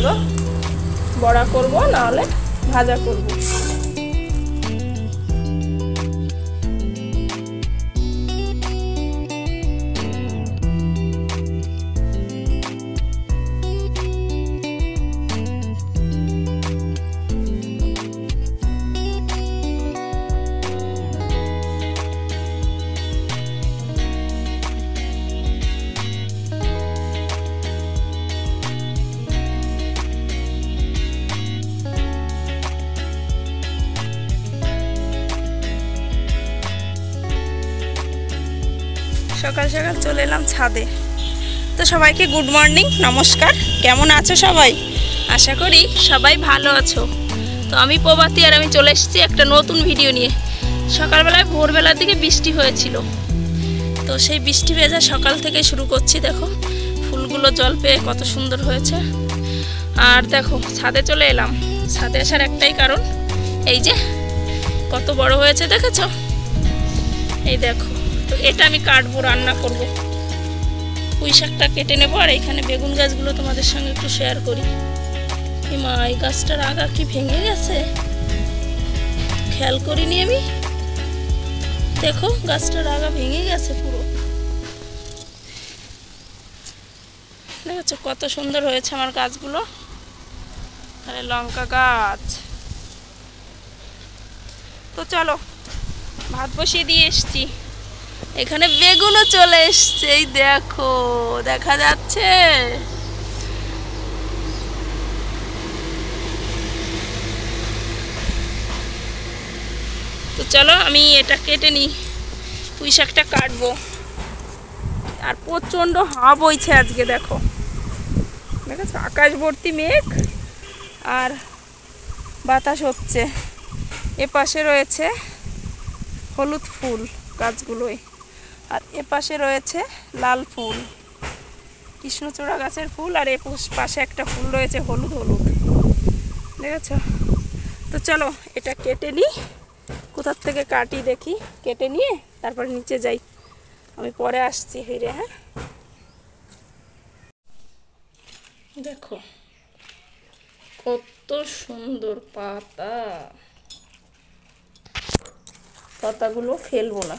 এগুলো বড়া করব, না হলে ভাজা করব। সকাল সকাল চলে এলাম ছাদে। তো সবাইকে গুড মর্নিং, নমস্কার। কেমন আছো সবাই? আশা করি সবাই ভালো আছো। তো আমি প্রভাতী, আর আমি চলে এসেছি একটা নতুন ভিডিও নিয়ে। সকালবেলায় ভোরবেলার দিকে বৃষ্টি হয়েছিল, তো সেই বৃষ্টি ভেজা সকাল থেকে শুরু করছি। দেখো ফুলগুলো জল পেয়ে কত সুন্দর হয়েছে। আর দেখো ছাদে চলে এলাম। ছাদে আসার একটাই কারণ, এই যে কত বড় হয়েছে দেখেছো? এই দেখো, তো এটা আমি কাটবো, রান্না করব। পুঁই শাকটা কেটে নেবো, আর এখানে বেগুন গাছগুলো তোমাদের সঙ্গে একটু শেয়ার করি। মা, এই গাছটার আগা কি ভেঙে গেছে, খেয়াল করিনি আমি। দেখো গাছটার আগা ভেঙে গেছে পুরো, দেখেছো কত সুন্দর হয়েছে আমার গাছগুলো। আরে লঙ্কা গাছ। তো চলো, ভাত বসিয়ে দিয়ে এসছি। এখানে বেগুনও চলে এসছে, এই দেখো, দেখা যাচ্ছে। তো চলো আমি এটা কেটে নিই, পুঁই শাকটা কাটবো। আর প্রচণ্ড হাওয়া বইছে আজকে, দেখো দেখেছো, আকাশ ভর্তি মেঘ আর বাতাস হচ্ছে। এপাশে রয়েছে হলুদ ফুল গাছগুলোয়, আর এপাশে রয়েছে লাল ফুল, কৃষ্ণচূড়া গাছের ফুল। আর এ পাশে একটা ফুল রয়েছে হলুদ হলুদ, দেখেছ? তো চলো এটা কেটে নিই। কোথার থেকে কাটি দেখি, কেটে নিয়ে তারপর নিচে যাই। আমি পরে আসছি ফিরে। হ্যাঁ, দেখো কত সুন্দর পাতা। পাতাগুলো ফেলবো না,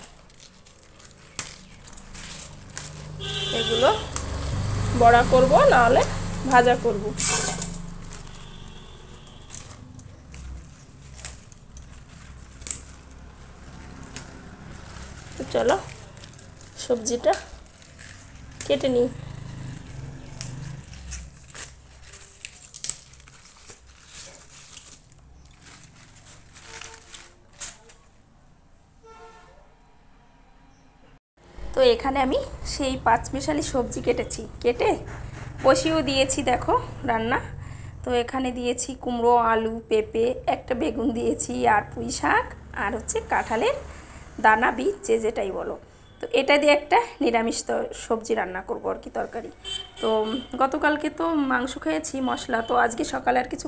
এগুলো বড়া করব, না হলে ভাজা করব। তো চলো সবজিটা কেটে নিই। তো এখানে আমি সেই পাঁচমিশালি সবজি কেটেছি, কেটে বসিয়েও দিয়েছি। দেখো রান্না। তো এখানে দিয়েছি কুমড়ো, আলু, পেঁপে, একটা বেগুন দিয়েছি, আর পুঁই শাক, আর হচ্ছে কাঁঠালের দানা, বীজ, যে যেটাই বলো। তো এটা দিয়ে একটা নিরামিষ সবজি রান্না করবো আর কি, তরকারি। তো গতকালকে তো মাংস খেয়েছি মশলা, তো আজকে সকালে আর কিছু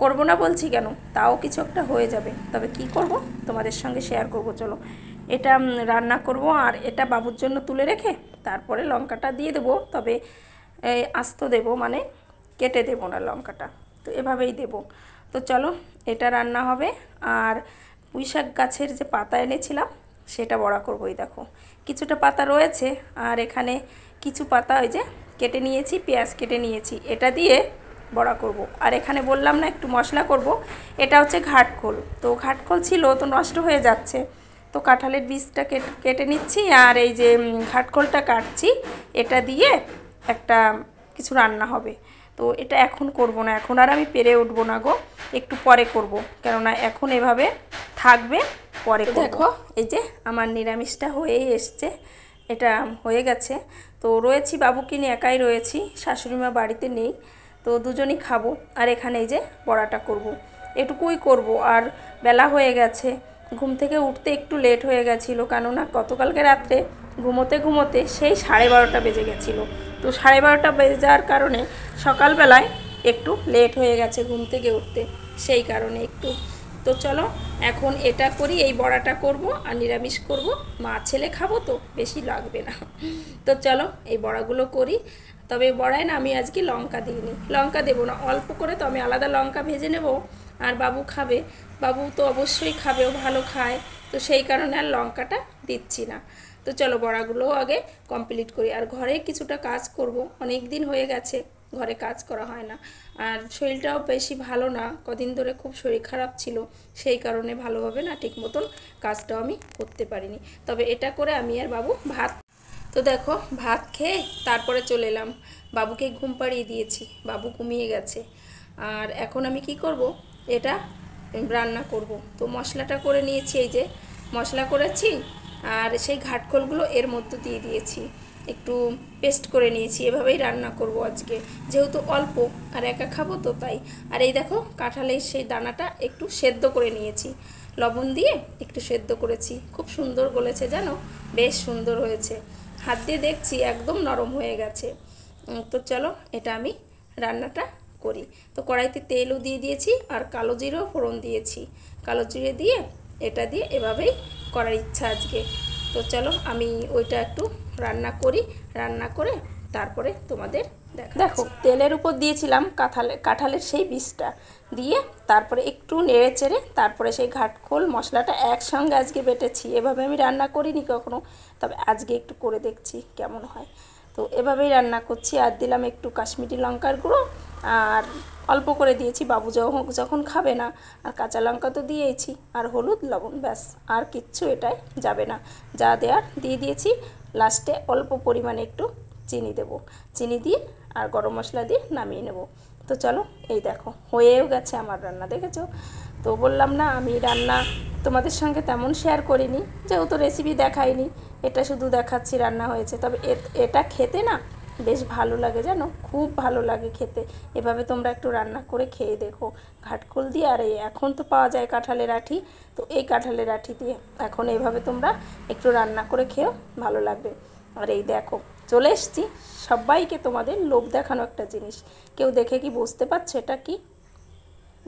করব না বলছি কেন, তাও কিছু একটা হয়ে যাবে। তবে কি করব তোমাদের সঙ্গে শেয়ার করব। চলো এটা রান্না করব, আর এটা বাবুর জন্য তুলে রেখে তারপরে লঙ্কাটা দিয়ে দেবো। তবে আস্ত দেবো, মানে কেটে দেবো না লঙ্কাটা, তো এভাবেই দেবো। তো চলো এটা রান্না হবে। আর পুঁই শাক গাছের যে পাতা এনেছিলাম সেটা বড়া করবো। এই দেখো কিছুটা পাতা রয়েছে, আর এখানে কিছু পাতা ওই যে কেটে নিয়েছি, পেঁয়াজ কেটে নিয়েছি, এটা দিয়ে বড়া করব। আর এখানে বললাম না একটু মশলা করব, এটা হচ্ছে ঘাটখোল। তো ঘাটখোল ছিল, তো নষ্ট হয়ে যাচ্ছে, তো কাঁঠালের বীজটা কেটে নিচ্ছি, আর এই যে ঘাটখোলটা কাটছি, এটা দিয়ে একটা কিছু রান্না হবে। তো এটা এখন করব না, এখন আর আমি পেরে উঠবো না গো, একটু পরে করব, কেননা এখন এভাবে থাকবে, পরে। দেখো এই যে আমার নিরামিষটা হয়েই এসছে, এটা হয়ে গেছে। তো রয়েছি বাবুকে নিয়ে, একাই রয়েছি, শাশুড়িমা বাড়িতে নেই, তো দুজনই খাবো। আর এখানে এই যে বড়াটা করব, এটুকুই করব। আর বেলা হয়ে গেছে, ঘুম থেকে উঠতে একটু লেট হয়ে গেছিলো, কেননা গতকালকে রাত্রে ঘুমোতে ঘুমোতে সেই 12:30 বেজে গেছিলো। তো 12:30 বেজে যাওয়ার কারণে সকালবেলায় একটু লেট হয়ে গেছে ঘুম থেকে উঠতে, সেই কারণে একটু। তো চলো এখন এটা করি, এই বড়াটা করব, আর নিরামিষ করব, মা ছেলে খাবো তো বেশি লাগবে না। তো চলো এই বড়াগুলো করি। তবে বড়ায় না আমি আজকে লঙ্কা দিইনি, লঙ্কা দেবো না, অল্প করে তো আমি আলাদা লঙ্কা ভেজে নেব। আর বাবু খাবে, বাবু তো অবশ্যই খাবে, ও ভালো খায়, তো সেই কারণে আর লঙ্কাটা দিচ্ছি না। তো চলো বড়াগুলোও আগে কমপ্লিট করি। আর ঘরে কিছুটা কাজ করব, অনেক দিন হয়ে গেছে ঘরে কাজ করা হয় না। আর শরীরটাও বেশি ভালো না, কদিন ধরে খুব শরীর খারাপ ছিল, সেই কারণে ভালোভাবে না ঠিক মতন কাজটাও আমি করতে পারিনি। তবে এটা করে আমি আর বাবু ভাত, তো দেখো ভাত খেয়ে তারপরে চলে এলাম, বাবুকে ঘুম পাড়িয়ে দিয়েছি, বাবু ঘুমিয়ে গেছে। আর এখন আমি কি করব, এটা রান্না করব। তো মশলাটা করে নিয়েছি, এই যে মশলা করেছি, আর সেই ঘাটকলগুলো এর মধ্যে দিয়ে দিয়েছি, একটু পেস্ট করে নিয়েছি। এভাবেই রান্না করব আজকে, যেহেতু অল্প আর একা খাবো তো তাই। আর এই দেখো কাঁঠালের সেই দানাটা একটু সেদ্ধ করে নিয়েছি, লবণ দিয়ে একটু সেদ্ধ করেছি, খুব সুন্দর গলেছে জানো, বেশ সুন্দর হয়েছে। হাত দিয়ে দেখছি একদম নরম হয়ে গেছে। তো চলো এটা আমি রান্নাটা করি। তো কড়াইতে তেলও দিয়ে দিয়েছি আর কালো জিরেও ফোড়ন দিয়েছি, কালো জিরে দিয়ে এটা দিয়ে এভাবেই করার ইচ্ছা আজকে। তো চলো আমি ওইটা একটু রান্না করি, রান্না করে তারপরে তোমাদের দেখো। তেলের উপর দিয়েছিলাম কাঁঠালের সেই বীজটা দিয়ে, তারপরে একটু নেড়ে চেড়ে তারপরে সেই ঘাটখোল মশলাটা একসঙ্গে আজকে বেটেছি। এভাবে আমি রান্না করিনি কখনো, তবে আজকে একটু করে দেখছি কেমন হয়। তো এভাবেই রান্না করছি। আর দিলাম একটু কাশ্মীরি লঙ্কার গুঁড়ো, আর অল্প করে দিয়েছি, বাবু যখন খাবে না। আর কাঁচা লঙ্কা তো দিয়েইছি, আর হলুদ লবণ, ব্যাস আর কিচ্ছু এটাই যাবে না, যা দেওয়ার দিয়ে দিয়েছি। লাস্টে অল্প পরিমাণে একটু চিনি দেব, চিনি দিয়ে আর গরম মশলা দিয়ে নামিয়ে নেব। তো চলো এই দেখো হয়েও গেছে আমার রান্না, দেখেছো? তো বললাম না আমি রান্না তোমাদের সঙ্গে তেমন শেয়ার করিনি, যেহেতু রেসিপি দেখাইনি, এটা শুধু দেখাচ্ছি রান্না হয়েছে। তবে এটা খেতে না বেশ ভালো লাগে জানো, খুব ভালো লাগে খেতে। এভাবে তোমরা একটু রান্না করে খেয়ে দেখো, ঘাটকোল দিয়ে। আর এই এখন তো পাওয়া যায় কাঁঠালের আঠি, তো এই কাঁঠালের আঠি দিয়ে এখন এইভাবে তোমরা একটু রান্না করে খেও, ভালো লাগবে। আর এই দেখো চলে এসছি সবাইকে তোমাদের লোভ দেখানো একটা জিনিস। কেউ দেখে কি বুঝতে পারছো এটা কি?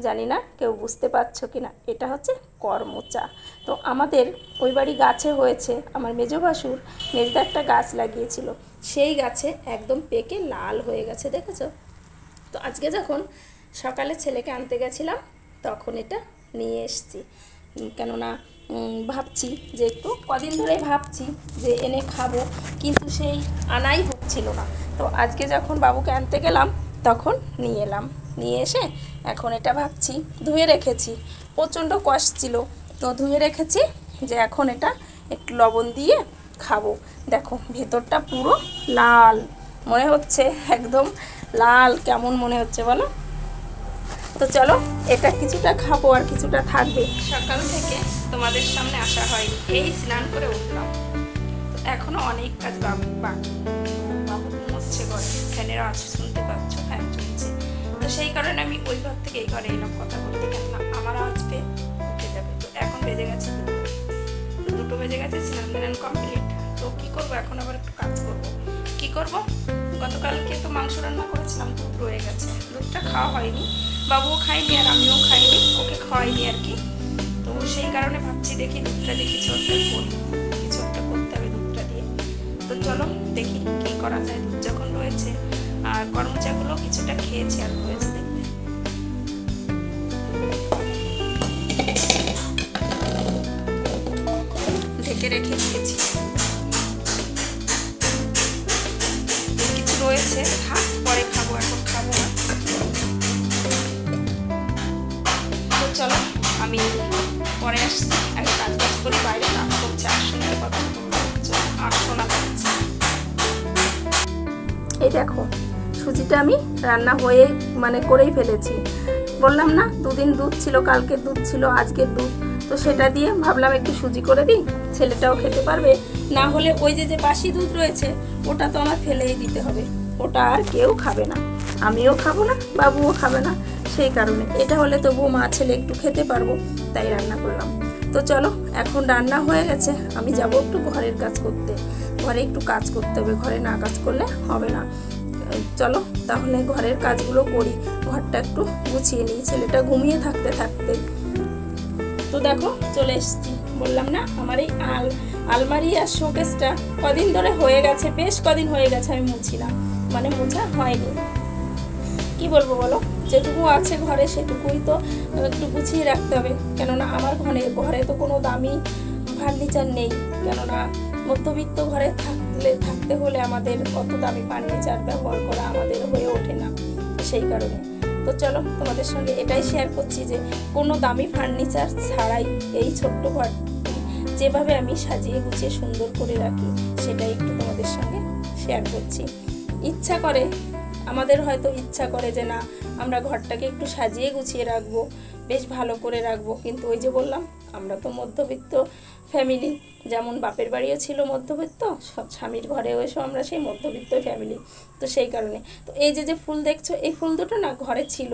জানি না কেউ বুঝতে পারছো কি না। এটা হচ্ছে করমচা। তো আমাদের ওই বাড়ি গাছে হয়েছে, আমার মেজো ভাসুর মেজদা একটা গাছ লাগিয়েছিল, সেই গাছে একদম পেকে লাল হয়ে গেছে, দেখেছো? তো আজকে যখন সকালে ছেলেকে আনতে গেছিলাম তখন এটা নিয়ে এসেছি, কেননা ভাবছি যে একটু কদিন ধরে ভাবছি যে এনে খাবো, কিন্তু সেই আনাই হচ্ছিল না। তো আজকে যখন বাবুকে আনতে গেলাম তখন নিয়ে এলাম, নিয়ে এসে এখন এটা ভাবছি, ধুয়ে রেখেছি, প্রচণ্ড কষ ছিল, তো ধুয়ে রেখেছি যে এখন এটা একটু লবণ দিয়ে খাবো। দেখো ভেতরটা পুরো লাল মনে হচ্ছে, একদম লাল, কেমন মনে হচ্ছে বলো? তো চলো এটা কিছুটা খাবো আর কিছুটা থাকবে। সকাল থেকে তোমাদের সামনে আসা হয়নি, এই স্নান করে উঠলাম, তো এখনো অনেক কাজ বাকি। বাবু ঘুমোচ্ছে ঘরে, ফ্যানের আওয়াজ শুনতে পাচ্ছ, ফ্যান চলছে। তো সেই কারণে আমি ওই ঘর থেকে এই ঘরে এলাম কথা বলতে, কেননা আমার আওয়াজ পেয়ে উঠে যাবে। তো এখন বেজে গেছে দুটো বেজে গেছে, স্নান কমপ্লিট। তো কী করবো এখন, আবার একটু কাজ করবো। কী করবো, গতকালকে তো মাংস রান্না করেছিলাম, দুধ রয়ে গেছে, দুধটা খাওয়া হয়নি, বাবুও খাইনি আর আমিও খাইনি, ওকে খাওয়াইনি আর কি। তো সেই কারণে ভাবছি দেখি দুধটা দিয়ে কিছু একটা করি, কিছু একটা করতে হবে দুধটা দিয়ে। তো চলো দেখি কী করা যায়, দুধ যখন রয়েছে। আর করমচাগুলো কিছুটা খেয়েছি আর রয়েছে, দেখবে। ঢেকে রেখে দিয়েছি, কিছু রয়েছে থাক, পরে খাবো, এখন খাবো না। তো চলো আমি পরে আসছি, আগে কাজ করি, বাইরে কাজ করছে, আর শোনার কথা আর শোনা যাচ্ছে। এই দেখো সুজিটা আমি রান্না হয়ে করেই ফেলেছি, বললাম না দুদিন দুধ ছিল, কালকের দুধ ছিল, আজকের দুধ, তো সেটা দিয়ে ভাবলাম একটু সুজি করে দিই, ছেলেটাও খেতে পারবে। না হলে ওই যে বাসি দুধ রয়েছে ওটা তো আমার ফেলেই দিতে হবে, ওটা আর কেউ খাবে না, আমিও খাবো না, বাবুও খাবে না। সেই কারণে এটা হলে তবুও মা ছেলে একটু খেতে পারবো, তাই রান্না করলাম। তো চলো এখন রান্না হয়ে গেছে, আমি যাব একটু ঘরের কাজ করতে, ঘরে একটু কাজ করতে হবে, ঘরে না কাজ করলে হবে না। চলো তাহলে ঘরের কাজগুলো করি, ঘরটা একটু গুছিয়ে নিই, ছেলেটা ঘুমিয়ে থাকতে থাকতে। তো দেখো চলে এসেছি, বললাম না আমার এই আলমারি আর শোকেসটা কদিন ধরে হয়ে গেছে, বেশ কদিন হয়ে গেছে আমি মুছি না, মানে মোছা হয়নি। কি বলবো বলো, যেটুকু আছে ঘরে সেটুকুই তো একটু গুছিয়ে রাখতে হবে, কেননা আমার ঘরে তো কোনো দামি ফার্নিচার নেই, কেননা মধ্যবিত্ত ঘরে থাকতে হলে আমাদের অত দামি ফার্নিচার ব্যবহার করা আমাদের হয়ে ওঠে না, সেই কারণে। তো চলো তোমাদের সঙ্গে এটাই শেয়ার করছি যে কোনো দামি ফার্নিচার ছাড়াই এই ছোট্ট ঘরটি যেভাবে আমি সাজিয়ে গুছিয়ে সুন্দর করে রাখি সেটাই একটু তোমাদের সঙ্গে শেয়ার করছি। আমাদের হয়তো ইচ্ছা করে যে না, আমরা ঘরটাকে একটু সাজিয়ে গুছিয়ে রাখবো, বেশ ভালো করে রাখবো, কিন্তু ওই যে বললাম আমরা তো মধ্যবিত্ত ফ্যামিলি, যেমন বাপের বাড়িও ছিল মধ্যবিত্ত, স্বামীর ঘরেও এসো আমরা সেই মধ্যবিত্ত ফ্যামিলি। তো সেই কারণে তো এই যে ফুল দেখছো, এই ফুল দুটো না ঘরে ছিল।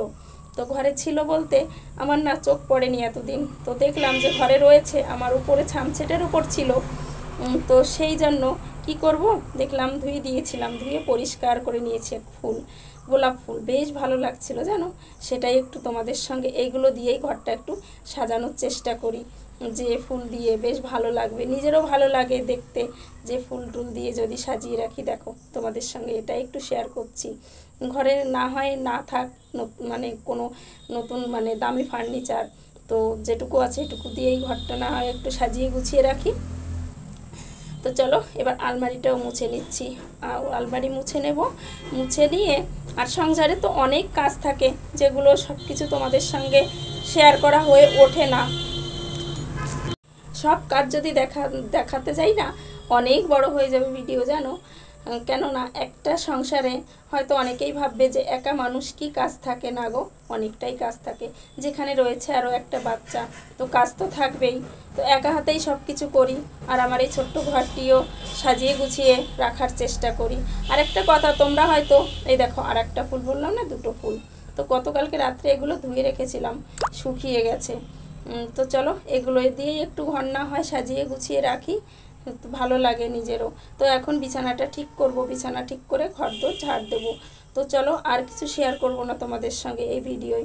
তো ঘরে ছিল বলতে আমার না চোখ পড়েনি এতদিন, তো দেখলাম যে ঘরে রয়েছে, আমার উপরে ছামছেটের উপর ছিল। তো সেই জন্য কি করব, দেখলাম ধুয়ে দিয়েছিলাম, ধুয়ে পরিষ্কার করে নিয়েছি। ফুল, গোলাপ ফুল বেশ ভালো লাগছিল জানো, সেটাই একটু তোমাদের সঙ্গে এইগুলো দিয়েই ঘরটা একটু সাজানোর চেষ্টা করি, যে ফুল দিয়ে বেশ ভালো লাগবে, নিজেরও ভালো লাগে দেখতে, যে ফুল টুল দিয়ে যদি সাজিয়ে রাখি। দেখো তোমাদের সঙ্গে এটাই একটু শেয়ার করছি। ঘরে না হয় না থাক মানে কোনো নতুন মানে দামি ফার্নিচার, তো যেটুকু আছে এটুকু দিয়েই ঘরটা না হয় একটু সাজিয়ে গুছিয়ে রাখি। তো চলো এবার আলমারিটাও মুছে নিচ্ছি, আলমারি মুছে নেব। মুছে নিয়ে আর সংসারে তো অনেক কাজ থাকে, যেগুলো সব কিছু তোমাদের সঙ্গে শেয়ার করা হয়ে ওঠে না। সব কাজ যদি দেখাতে যাই না, অনেক বড় হয়ে যাবে ভিডিও জানো, কেননা একটা সংসারে হয়তো অনেকেই ভাববে যে একা মানুষ কি কাজ থাকে, না গো অনেকটাই কাজ থাকে। যেখানে রয়েছে আরও একটা বাচ্চা, তো কাজ তো থাকবেই। তো একা হাতেই সব কিছু করি, আর আমার এই ছোট্ট ঘরটিও সাজিয়ে গুছিয়ে রাখার চেষ্টা করি। আর একটা কথা, তোমরা হয়তো এই দেখো আর একটা ফুল বললাম না, দুটো ফুল, তো গতকালকে রাত্রে এগুলো ধুয়ে রেখেছিলাম, শুকিয়ে গেছে। তো চলো এগুলো দিয়েই একটু ঘর না হয় সাজিয়ে গুছিয়ে রাখি, ভালো লাগে নিজেরও। তো এখন বিছানাটা ঠিক করব, বিছানা ঠিক করে ঘরদোর ঝাড় দেবো। তো চলো আর কিছু শেয়ার করব না তোমাদের সঙ্গে এই ভিডিওয়,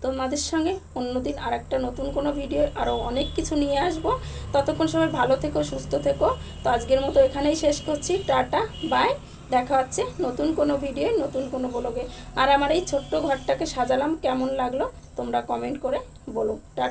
তোমাদের সঙ্গে অন্যদিন আর একটা নতুন কোনো ভিডিও আরও অনেক কিছু নিয়ে আসব। ততক্ষণ সবাই ভালো থেকো, সুস্থ থেকো। তো আজকের মতো এখানেই শেষ করছি, টাটা বাই, দেখা হচ্ছে নতুন কোনো ভিডিও নতুন কোনো ব্লগে। আর আমার এই ছোট্ট ঘরটাকে সাজালাম কেমন লাগলো তোমরা কমেন্ট করে বলো। টাটা।